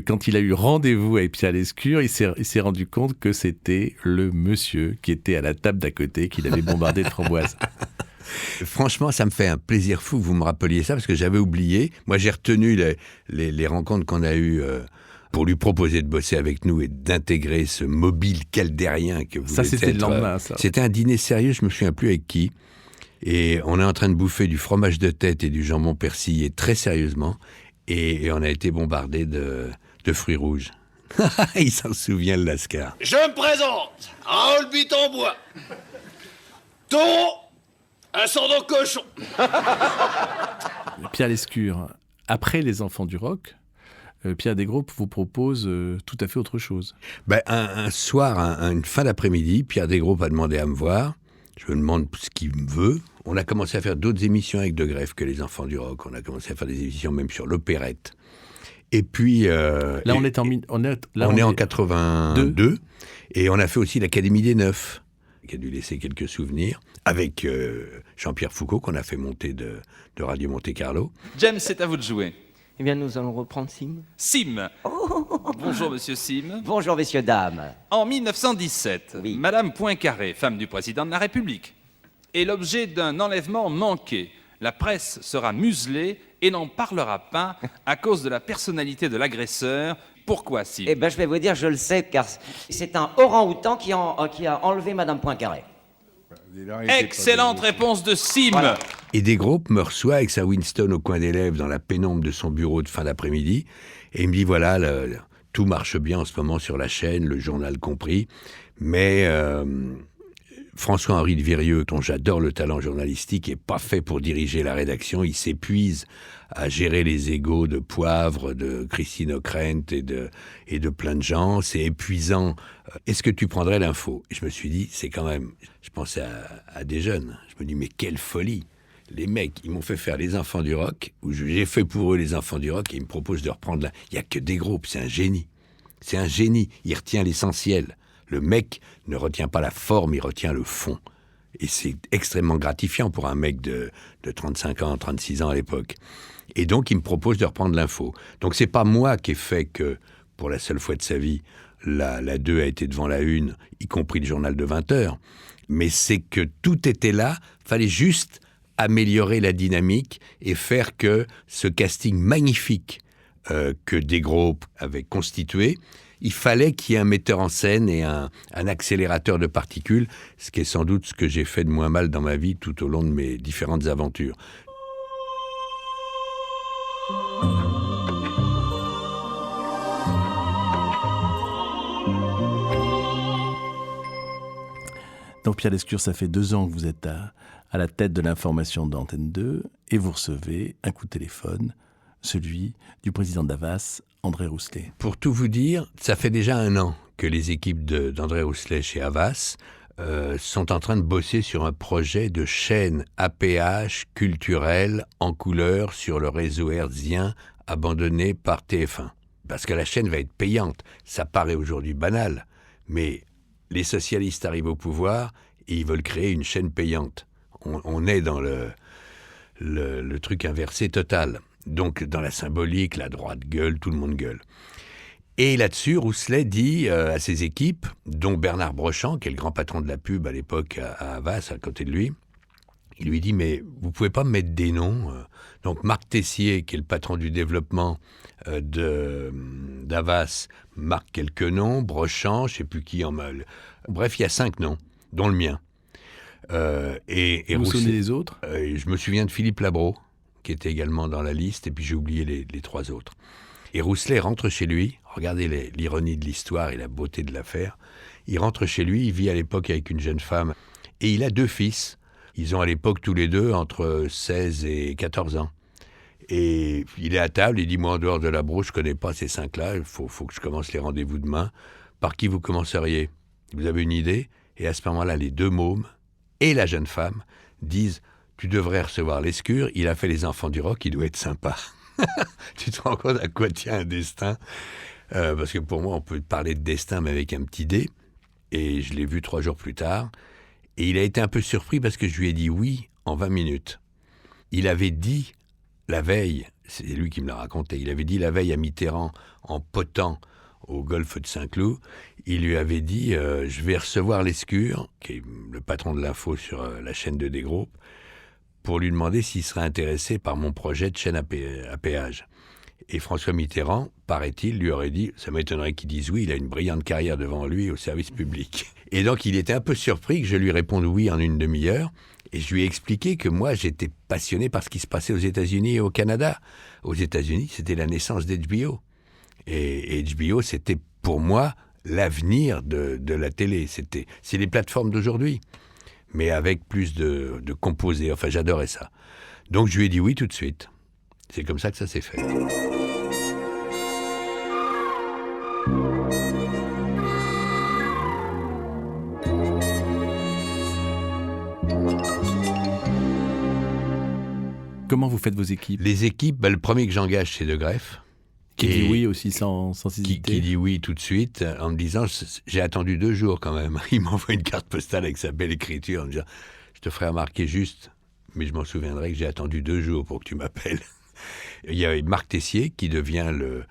quand il a eu rendez-vous avec Pierre Lescure, il s'est rendu compte que c'était le monsieur qui était à la table d'à côté, qu'il avait bombardé de framboises. Franchement, ça me fait un plaisir fou que vous me rappeliez ça, parce que j'avais oublié. Moi, j'ai retenu les rencontres qu'on a eues pour lui proposer de bosser avec nous et d'intégrer ce mobile caldérien que vous Ça, c'était le lendemain, ça. C'était un dîner sérieux, je me souviens plus avec qui. Et on est en train de bouffer du fromage de tête et du jambon persillé très sérieusement. Et on a été bombardé de fruits rouges. Il s'en souvient, le Lascar. Je me présente, Raoul Buiton-Bois. Taureau, ascendant cochon. Pierre Lescure, après Les Enfants du Rock, Pierre Desgroupes vous propose tout à fait autre chose. Un soir, une fin d'après-midi, Pierre Desgroupes a demandé à me voir. Je me demande ce qu'il me veut. On a commencé à faire d'autres émissions avec De Greff que Les Enfants du Rock. On a commencé à faire des émissions même sur l'opérette. Et puis... là, on est en 82. Et on a fait aussi l'Académie des Neufs, qui a dû laisser quelques souvenirs, avec Jean-Pierre Foucault, qu'on a fait monter de Radio Monte-Carlo. James, c'est à vous de jouer. Eh bien, nous allons reprendre Sim. Sim. Bonjour, monsieur Sim. Bonjour, messieurs, dames. En 1917, oui. Madame Poincaré, femme du président de la République, est l'objet d'un enlèvement manqué. La presse sera muselée et n'en parlera pas à cause de la personnalité de l'agresseur. Pourquoi, Sim ? Eh bien, je vais vous dire, je le sais, car c'est un orang-outan qui a enlevé Madame Poincaré. Excellente réponse de Sim. Voilà. Et Desgroupes me reçoit avec sa Winston au coin des lèvres dans la pénombre de son bureau de fin d'après-midi. Et il me dit, voilà, tout marche bien en ce moment sur la chaîne, le journal compris. Mais François-Henri de Virieux, dont j'adore le talent journalistique, n'est pas fait pour diriger la rédaction. Il s'épuise à gérer les égos de Poivre, de Christine Ockrent et de plein de gens. C'est épuisant. Est-ce que tu prendrais l'info ? Et je me suis dit, c'est quand même... Je pensais à des jeunes. Je me dis, mais quelle folie ! Les mecs, ils m'ont fait faire Les Enfants du Rock, où j'ai fait pour eux Les Enfants du Rock, et ils me proposent de reprendre là. Il n'y a que Desgroupes, c'est un génie. C'est un génie. Il retient l'essentiel. Le mec ne retient pas la forme, il retient le fond. Et c'est extrêmement gratifiant pour un mec de 35 ans, 36 ans à l'époque. Et donc, il me propose de reprendre l'info. Donc, c'est pas moi qui ai fait que, pour la seule fois de sa vie, la 2 a été devant la 1, y compris le journal de 20 heures. Mais c'est que tout était là, fallait juste améliorer la dynamique et faire que ce casting magnifique que Desgroupes avait constitué, il fallait qu'il y ait un metteur en scène et un accélérateur de particules, ce qui est sans doute ce que j'ai fait de moins mal dans ma vie tout au long de mes différentes aventures. Donc Pierre Lescure, ça fait 2 ans que vous êtes à la tête de l'information d'Antenne 2 et vous recevez un coup de téléphone, celui du président d'Havas, André Rousselet. Pour tout vous dire, ça fait déjà 1 an que les équipes d'André Rousselet chez Havas sont en train de bosser sur un projet de chaîne APH culturelle en couleur sur le réseau hertzien abandonné par TF1. Parce que la chaîne va être payante. Ça paraît aujourd'hui banal, mais les socialistes arrivent au pouvoir et ils veulent créer une chaîne payante. On est dans le truc inversé total. Donc, dans la symbolique, la droite gueule, tout le monde gueule. Et là-dessus, Rousselet dit à ses équipes, dont Bernard Brochant, qui est le grand patron de la pub à l'époque à Havas, à côté de lui, il lui dit, mais vous pouvez pas me mettre des noms. Donc, Marc Tessier, qui est le patron du développement d'Havas, marque quelques noms, Brochant, je sais plus qui en mal. Bref, il y a 5 noms, dont le mien. Et vous vous souvenez des autres ? Je me souviens de Philippe Labro, qui était également dans la liste, et puis j'ai oublié les 3 autres. Et Rousselet rentre chez lui, regardez l'ironie de l'histoire et la beauté de l'affaire, il rentre chez lui, il vit à l'époque avec une jeune femme, et il a 2 fils. Ils ont à l'époque tous les deux entre 16 et 14 ans. Et il est à table, il dit, moi en dehors de Labro, je connais pas ces 5-là, il faut que je commence les rendez-vous demain. Par qui vous commenceriez ? Vous avez une idée ? Et à ce moment-là, les 2 mômes et la jeune femme disent « Tu devrais recevoir Lescure, il a fait Les Enfants du Rock, il doit être sympa. » Tu te rends compte à quoi tient un destin parce que pour moi, on peut parler de destin, mais avec un petit dé. Et je l'ai vu 3 jours plus tard. Et il a été un peu surpris parce que je lui ai dit oui en 20 minutes. Il avait dit la veille, c'est lui qui me l'a raconté, il avait dit la veille à Mitterrand, en potant au golfe de Saint-Cloud, il lui avait dit « Je vais recevoir Lescure, qui est le patron de l'info sur la chaîne de Desgroupes, pour lui demander s'il serait intéressé par mon projet de chaîne à péage. » Et François Mitterrand, paraît-il, lui aurait dit « Ça m'étonnerait qu'il dise oui, il a une brillante carrière devant lui au service public. » Et donc, il était un peu surpris que je lui réponde oui en une demi-heure. Et je lui ai expliqué que moi, j'étais passionné par ce qui se passait aux États-Unis et au Canada. Aux États-Unis, c'était la naissance d'HBO. Et HBO, c'était pour moi l'avenir de la télé. C'est les plateformes d'aujourd'hui, mais avec plus de composés. Enfin, j'adorais ça. Donc, je lui ai dit oui tout de suite. C'est comme ça que ça s'est fait. Comment vous faites vos équipes ? Les équipes, le premier que j'engage, c'est De Greff. Qui dit oui aussi sans hésiter. Qui dit oui tout de suite, en me disant « J'ai attendu 2 jours quand même. » Il m'envoie une carte postale avec sa belle écriture en me disant « Je te ferai remarquer juste, mais je m'en souviendrai que j'ai attendu 2 jours pour que tu m'appelles. » Il y a Marc Tessier qui devient le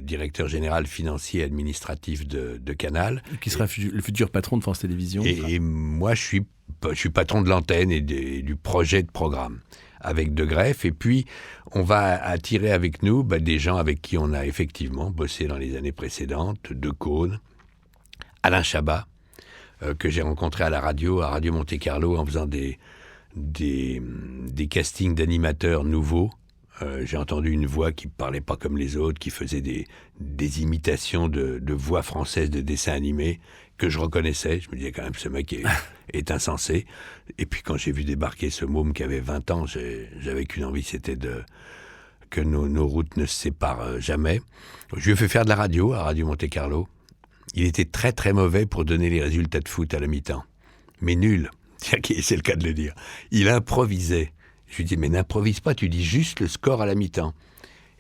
directeur général financier et administratif de Canal. Qui sera le futur patron de France Télévisions. Et moi, je suis patron de l'antenne et du projet de programme avec De Greff. Et puis, on va attirer avec nous des gens avec qui on a effectivement bossé dans les années précédentes. Decaune, Alain Chabat, que j'ai rencontré à Radio Monte-Carlo en faisant des castings d'animateurs nouveaux. J'ai entendu une voix qui ne parlait pas comme les autres, qui faisait des imitations de voix françaises de dessins animés que je reconnaissais. Je me disais quand même, ce mec est insensé. Et puis quand j'ai vu débarquer ce môme qui avait 20 ans, j'avais qu'une envie, c'était que nos routes ne se séparent jamais. Je lui ai fait faire de la radio à Radio Monte-Carlo. Il était très très mauvais pour donner les résultats de foot à la mi-temps. Mais nul, c'est le cas de le dire. Il improvisait. Je lui dis, mais n'improvise pas, tu dis juste le score à la mi-temps.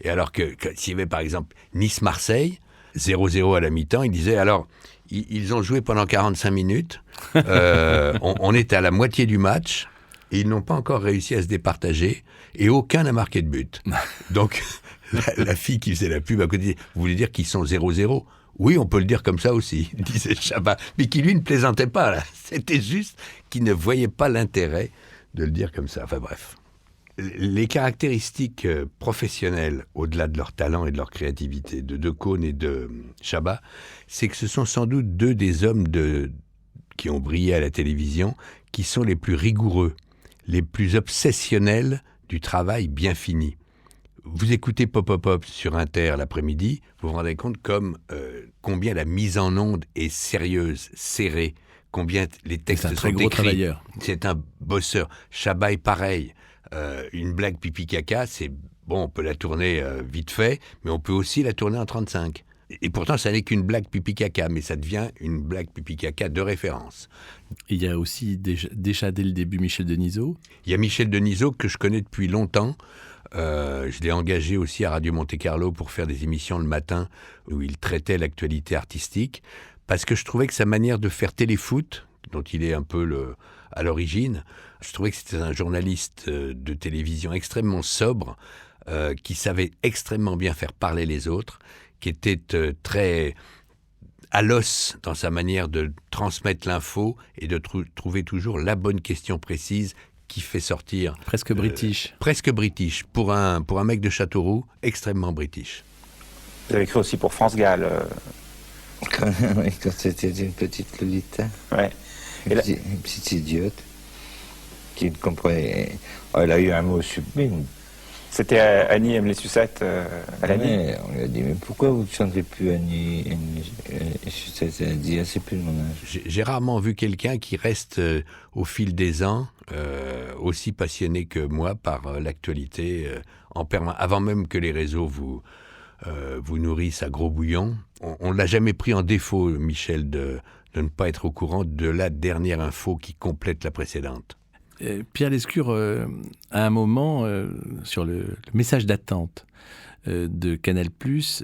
Et alors que s'il y avait par exemple Nice-Marseille, 0-0 à la mi-temps, il disait, alors, ils ont joué pendant 45 minutes, on était à la moitié du match, et ils n'ont pas encore réussi à se départager, et aucun n'a marqué de but. Donc, la fille qui faisait la pub à côté, vous voulez dire qu'ils sont 0-0 ? Oui, on peut le dire comme ça aussi, disait Chabat, mais qui lui ne plaisantait pas, là. C'était juste qu'il ne voyait pas l'intérêt de le dire comme ça. Enfin bref. Les caractéristiques professionnelles, au-delà de leur talent et de leur créativité, de Decaune et de Chabat, c'est que ce sont sans doute 2 des hommes qui ont brillé à la télévision, qui sont les plus rigoureux, les plus obsessionnels du travail bien fini. Vous écoutez Pop Pop Pop sur Inter l'après-midi, vous vous rendez compte combien la mise en onde est sérieuse, serrée, combien les textes sont écrits. Travailleur. C'est un bosseur. Chabat est pareil. Une blague pipi-caca, c'est bon, on peut la tourner vite fait, mais on peut aussi la tourner en 35. Et pourtant, ça n'est qu'une blague pipi-caca, mais ça devient une blague pipi-caca de référence. Il y a aussi déjà dès le début Michel Denisot. Il y a Michel Denisot que je connais depuis longtemps. Je l'ai engagé aussi à Radio Monte-Carlo pour faire des émissions le matin où il traitait l'actualité artistique, parce que je trouvais que sa manière de faire téléfoot, dont il est un peu à l'origine, je trouvais que c'était un journaliste de télévision extrêmement sobre, qui savait extrêmement bien faire parler les autres, qui était très à l'os dans sa manière de transmettre l'info et de trouver toujours la bonne question précise qui fait sortir... Presque british. Presque british. Pour un mec de Châteauroux, extrêmement british. Vous avez écrit aussi pour France Gall. Quand c'était une petite Lolita. Ouais. Une petite idiote qui ne comprenait... Elle a eu un mot sublime. C'était Annie aime les sucettes à l'année. Ouais, on lui a dit, mais pourquoi vous ne chantez plus Annie aime les sucettes ? Elle a dit, c'est plus de mon âge. J'ai rarement vu quelqu'un qui reste au fil des ans aussi passionné que moi par l'actualité, avant même que les réseaux vous nourrissent à gros bouillon. On ne l'a jamais pris en défaut, Michel, de ne pas être au courant de la dernière info qui complète la précédente. Pierre Lescure, à un moment, sur le message d'attente de Canal+,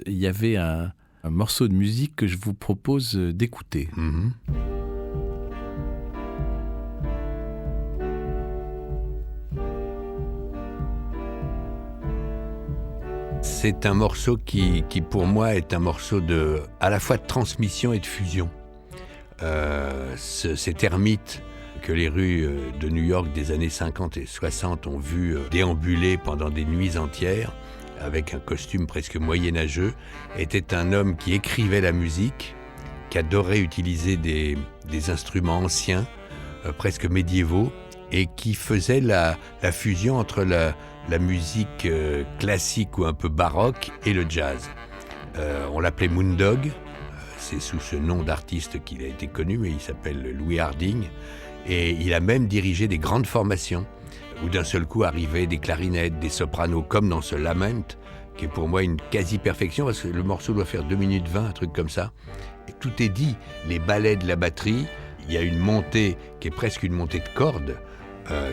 il y avait un morceau de musique que je vous propose d'écouter. Mm-hmm. C'est un morceau qui, pour moi, est un morceau à la fois de transmission et de fusion. Cet ermite que les rues de New York des années 50 et 60 ont vu déambuler pendant des nuits entières, avec un costume presque moyenâgeux, était un homme qui écrivait la musique, qui adorait utiliser des instruments anciens, presque médiévaux, et qui faisait la fusion entre la musique classique ou un peu baroque et le jazz. On l'appelait Moondog, c'est sous ce nom d'artiste qu'il a été connu, mais il s'appelle Louis Harding, et il a même dirigé des grandes formations, où d'un seul coup arrivaient des clarinettes, des sopranos, comme dans ce Lament, qui est pour moi une quasi-perfection, parce que le morceau doit faire 2 minutes 20, un truc comme ça. Et tout est dit, les ballets de la batterie, il y a une montée qui est presque une montée de cordes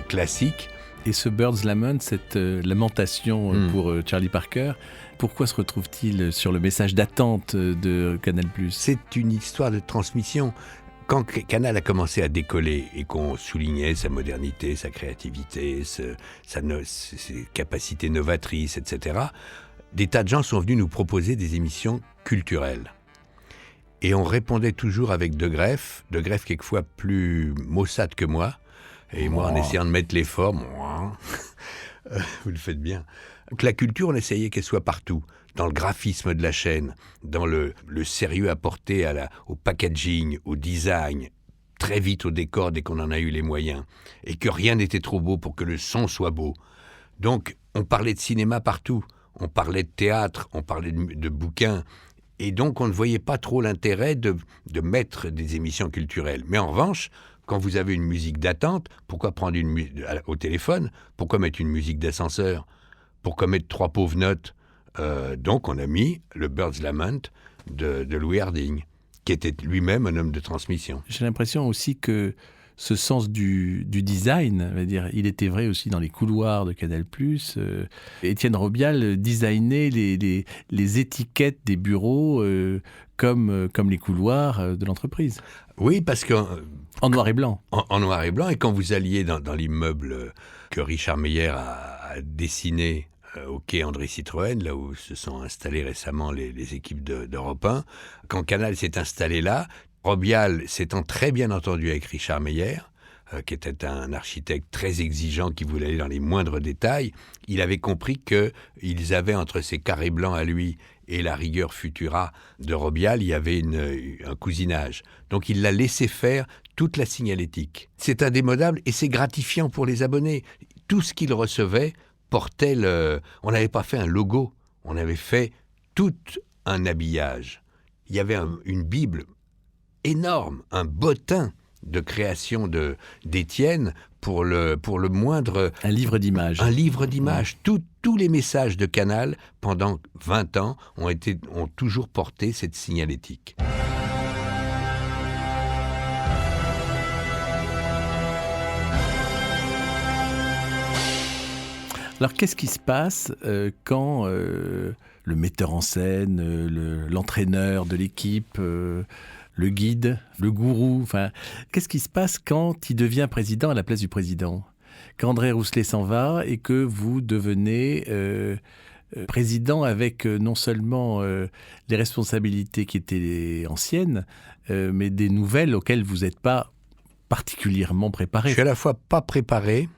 classique. Et ce Bird's Lament, cette lamentation pour Charlie Parker, pourquoi se retrouve-t-il sur le message d'attente de Canal+? C'est une histoire de transmission. Quand Canal a commencé à décoller et qu'on soulignait sa modernité, sa créativité, ses capacités novatrices, etc., des tas de gens sont venus nous proposer des émissions culturelles. Et on répondait toujours avec De Greff quelquefois plus maussade que moi, et moi en essayant de mettre les formes, vous le faites bien. Donc la culture, on essayait qu'elle soit partout, dans le graphisme de la chaîne, dans le sérieux apporté au packaging, au design, très vite au décor dès qu'on en a eu les moyens, et que rien n'était trop beau pour que le son soit beau. Donc on parlait de cinéma partout, on parlait de théâtre, on parlait de bouquins, et donc on ne voyait pas trop l'intérêt de mettre des émissions culturelles. Mais en revanche, quand vous avez une musique d'attente, pourquoi prendre au téléphone? Pourquoi mettre une musique d'ascenseur? Pourquoi mettre 3 pauvres notes? Donc on a mis le Bird's Lament de Louis Harding, qui était lui-même un homme de transmission. J'ai l'impression aussi que ce sens du design, il était vrai aussi dans les couloirs de Canal+. Étienne Robial designait les étiquettes des bureaux comme les couloirs de l'entreprise. Oui, parce que... En noir et blanc. En noir et blanc, et quand vous alliez dans l'immeuble que Richard Meyer a dessiné au quai André Citroën, là où se sont installées récemment les équipes d'Europe 1, quand Canal s'est installé là, Robial, s'étant très bien entendu avec Richard Meyer, qui était un architecte très exigeant qui voulait aller dans les moindres détails, il avait compris qu'ils avaient entre ses carrés blancs à lui et la rigueur Futura de Robial, il y avait un cousinage. Donc il l'a laissé faire toute la signalétique. C'est indémodable et c'est gratifiant pour les abonnés. Tout ce qu'ils recevaient portait on n'avait pas fait un logo, on avait fait tout un habillage. Il y avait une Bible énorme, un bottin de création d'Étienne pour le moindre... Un livre d'images. Un livre d'images. Tous les messages de Canal, pendant 20 ans, ont toujours porté cette signalétique. Alors, qu'est-ce qui se passe quand le metteur en scène, l'entraîneur de l'équipe, le guide, le gourou, qu'est-ce qui se passe quand il devient président à la place du président? Quand André Rousselet s'en va et que vous devenez président avec non seulement les responsabilités qui étaient anciennes, mais des nouvelles auxquelles vous n'êtes pas particulièrement préparé. Je suis à la fois pas préparé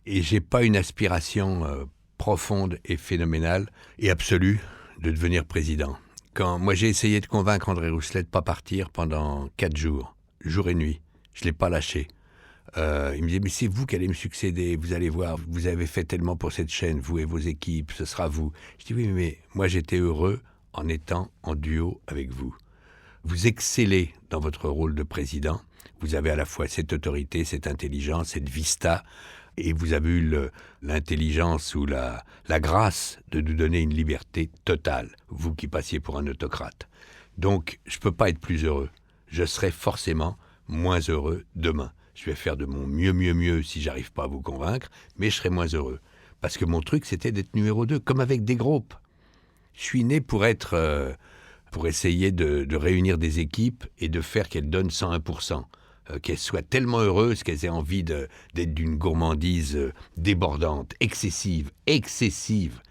et j'ai pas une aspiration profonde et phénoménale et absolue de devenir président. Quand moi j'ai essayé de convaincre André Rousselet de ne pas partir pendant 4 jours, jour et nuit, je ne l'ai pas lâché. Il me disait, mais c'est vous qui allez me succéder, vous allez voir, vous avez fait tellement pour cette chaîne, vous et vos équipes, ce sera vous. Je dis, oui, mais moi j'étais heureux en étant en duo avec vous. Vous excellez dans votre rôle de président, vous avez à la fois cette autorité, cette intelligence, cette vista, Et vous avez eu l'intelligence ou la grâce de nous donner une liberté totale, vous qui passiez pour un autocrate. Donc, je ne peux pas être plus heureux. Je serai forcément moins heureux demain. Je vais faire de mon mieux si j'arrive pas à vous convaincre, mais je serai moins heureux. Parce que mon truc, c'était d'être numéro 2, comme avec des groupes. Je suis né pour essayer de réunir des équipes et de faire qu'elles donnent 101%. Qu'elles soient tellement heureuses qu'elles aient envie d'être d'une gourmandise débordante, excessive.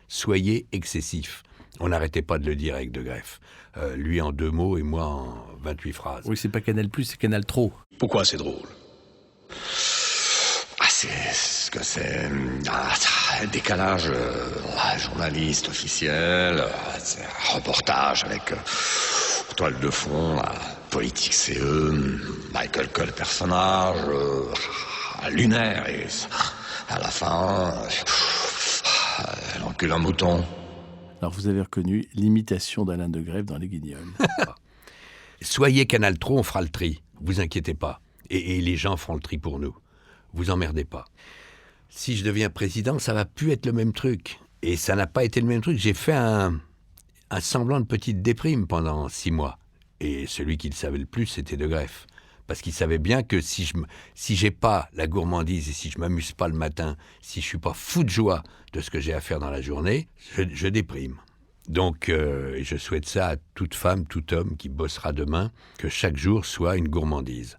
Soyez excessif. On n'arrêtait pas de le dire avec De Greef. Lui en 2 mots et moi en 28 phrases. Oui, c'est pas Canal+, c'est Canal Trop. Pourquoi c'est drôle? C'est un décalage journaliste officiel, c'est un reportage avec toile de fond, politique CE, Michael Cull personnage, lunaire et à la fin, elle encule un mouton. Alors vous avez reconnu l'imitation d'Alain de Greef dans Les Guignols. Soyez Canal Trop, on fera le tri, vous inquiétez pas. Et les gens feront le tri pour nous. Vous emmerdez pas. Si je deviens président, ça va plus être le même truc. Et ça n'a pas été le même truc. J'ai fait un semblant de petite déprime pendant 6 mois. Et celui qui le savait le plus, c'était De Greef. Parce qu'il savait bien que si j'ai pas la gourmandise et si je m'amuse pas le matin, si je suis pas fou de joie de ce que j'ai à faire dans la journée, je déprime. Donc, je souhaite ça à toute femme, tout homme qui bossera demain, que chaque jour soit une gourmandise.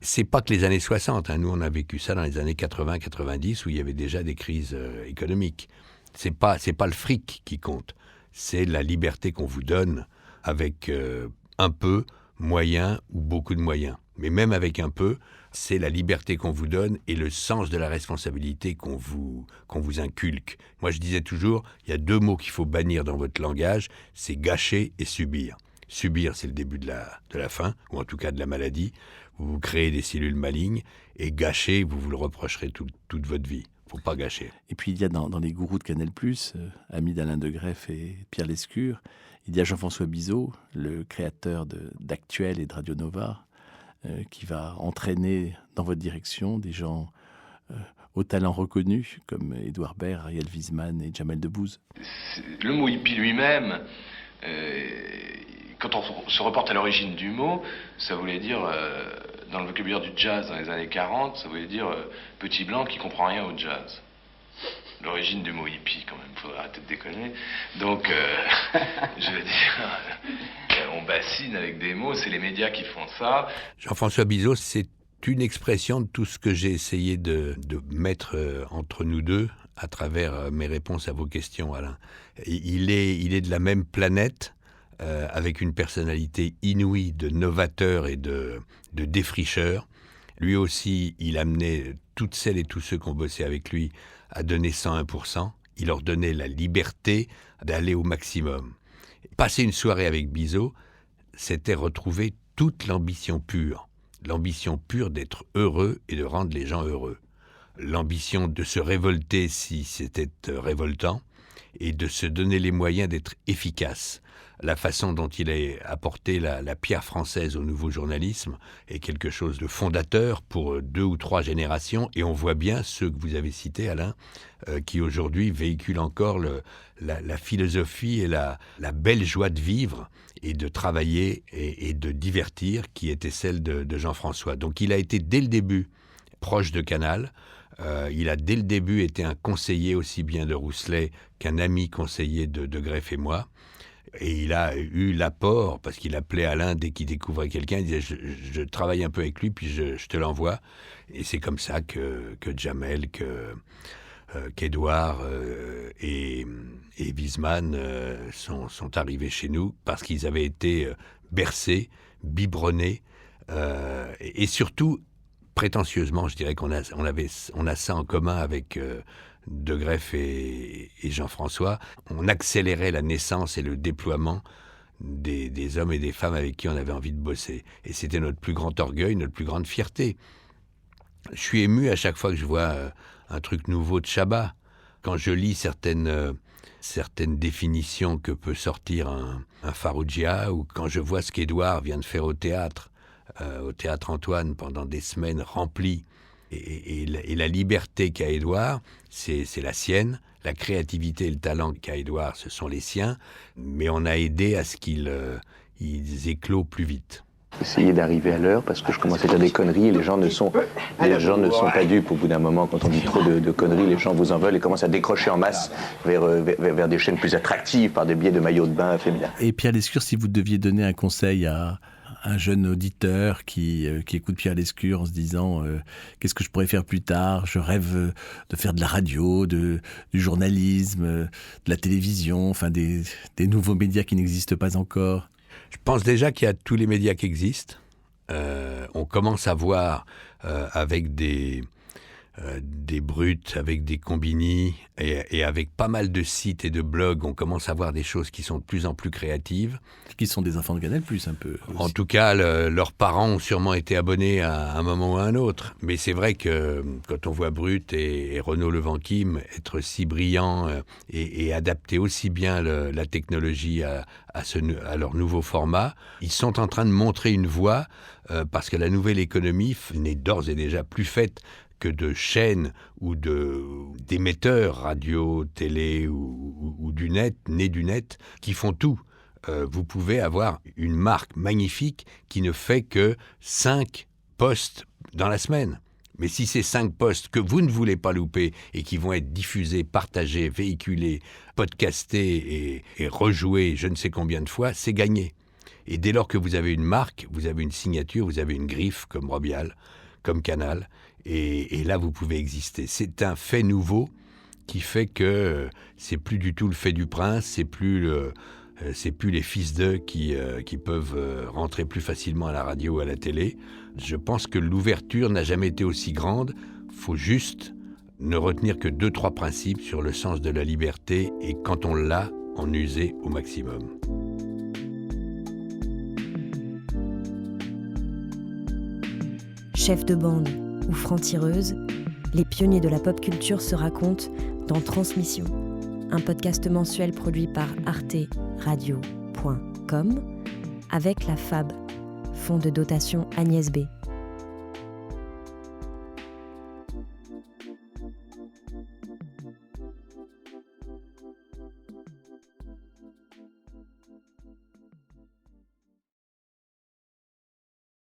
C'est pas que les années 60, hein. Nous on a vécu ça dans les années 80-90 où il y avait déjà des crises économiques. C'est pas le fric qui compte, c'est la liberté qu'on vous donne avec un peu, moyen ou beaucoup de moyens. Mais même avec un peu, c'est la liberté qu'on vous donne et le sens de la responsabilité qu'on vous inculque. Moi je disais toujours, il y a 2 mots qu'il faut bannir dans votre langage, c'est gâcher et subir. Subir, c'est le début de la fin, ou en tout cas de la maladie. Vous créez des cellules malignes, et gâcher, vous le reprocherez toute votre vie. Faut pas gâcher. Et puis il y a dans les gourous de Canal+, amis d'Alain de Greef et Pierre Lescure, il y a Jean-François Bizot, le créateur d'Actuel et de Radio Nova, qui va entraîner dans votre direction des gens aux talents reconnus, comme Édouard Baird, Ariel Wiesman et Jamel Debbouze. Le mot hippie lui-même, quand on se reporte à l'origine du mot, ça voulait dire, dans le vocabulaire du jazz dans les années 40, ça voulait dire petit blanc qui comprend rien au jazz. L'origine du mot hippie, quand même, il faudrait arrêter de déconner. Donc, je veux dire, on bassine avec des mots, c'est les médias qui font ça. Jean-François Bizot, c'est une expression de tout ce que j'ai essayé de mettre entre nous deux à travers mes réponses à vos questions, Alain. Il est de la même planète, avec une personnalité inouïe de novateur et de défricheur. Lui aussi, il amenait toutes celles et tous ceux qui ont bossé avec lui à donner 101%. Il leur donnait la liberté d'aller au maximum. Passer une soirée avec Bizot, c'était retrouver toute l'ambition pure. L'ambition pure d'être heureux et de rendre les gens heureux. L'ambition de se révolter si c'était révoltant et de se donner les moyens d'être efficace. La façon dont il a apporté la pierre française au nouveau journalisme est quelque chose de fondateur pour 2 ou 3 générations. Et on voit bien ceux que vous avez cités, Alain, qui aujourd'hui véhiculent encore la philosophie et la belle joie de vivre et de travailler et de divertir qui était celle de Jean-François. Donc il a été dès le début proche de Canal. Il a dès le début été un conseiller aussi bien de Rousselet qu'un ami conseiller de Greef et moi. Et il a eu l'apport, parce qu'il appelait Alain dès qu'il découvrait quelqu'un, il disait je travaille un peu avec lui, puis je te l'envoie. Et c'est comme ça que Jamel, qu'Edouard et Wiesman sont arrivés chez nous, parce qu'ils avaient été bercés, biberonnés, et surtout, prétentieusement, je dirais qu'on a ça en commun avec De Greef et Jean-François. On accélérait la naissance et le déploiement des hommes et des femmes avec qui on avait envie de bosser. Et c'était notre plus grand orgueil, notre plus grande fierté. Je suis ému à chaque fois que je vois un truc nouveau de Chabat. Quand je lis certaines définitions que peut sortir un Farrugia, ou quand je vois ce qu'Édouard vient de faire au théâtre Antoine pendant des semaines remplies, Et la liberté qu'a Édouard, c'est la sienne. La créativité et le talent qu'a Édouard, ce sont les siens. Mais on a aidé à ce qu'ils éclosent plus vite. Essayez d'arriver à l'heure parce que je commence à dire des conneries et les gens ne sont pas dupes. Au bout d'un moment, quand on dit trop de conneries, les gens vous en veulent et commencent à décrocher en masse vers des chaînes plus attractives par des biais de maillots de bain féminins. Et Pierre Lescure, si vous deviez donner un conseil à un jeune auditeur qui écoute Pierre Lescure en se disant qu'est-ce que je pourrais faire plus tard, je rêve de faire de la radio, du journalisme, de la télévision, enfin des nouveaux médias qui n'existent pas encore. Je pense déjà qu'il y a tous les médias qui existent. On commence à voir avec des brutes, avec des combini et avec pas mal de sites et de blogs, on commence à voir des choses qui sont de plus en plus créatives. Qui sont des enfants de Canal+, un peu. Aussi. En tout cas, leurs parents ont sûrement été abonnés à un moment ou à un autre. Mais c'est vrai que quand on voit Brut et Renaud Levanquim être si brillants et adapter aussi bien la technologie à leur nouveau format, ils sont en train de montrer une voie parce que la nouvelle économie n'est d'ores et déjà plus faite que de chaînes ou d'émetteurs radio, télé ou du net, nés du net, qui font tout. Vous pouvez avoir une marque magnifique qui ne fait que 5 posts dans la semaine. Mais si ces 5 posts que vous ne voulez pas louper et qui vont être diffusés, partagés, véhiculés, podcastés et rejoués je ne sais combien de fois, c'est gagné. Et dès lors que vous avez une marque, vous avez une signature, vous avez une griffe comme Robial, comme Canal, et là vous pouvez exister. C'est un fait nouveau qui fait que c'est plus du tout le fait du prince, c'est plus les fils d'eux qui peuvent rentrer plus facilement à la radio ou à la télé. Je pense que l'ouverture n'a jamais été aussi grande. Il faut juste ne retenir que 2-3 principes sur le sens de la liberté et quand on l'a, en user au maximum. Chef de bande ou franc-tireuse, les pionniers de la pop culture se racontent dans Transmission, un podcast mensuel produit par arteradio.com avec la FAB, Fonds de dotation Agnès B.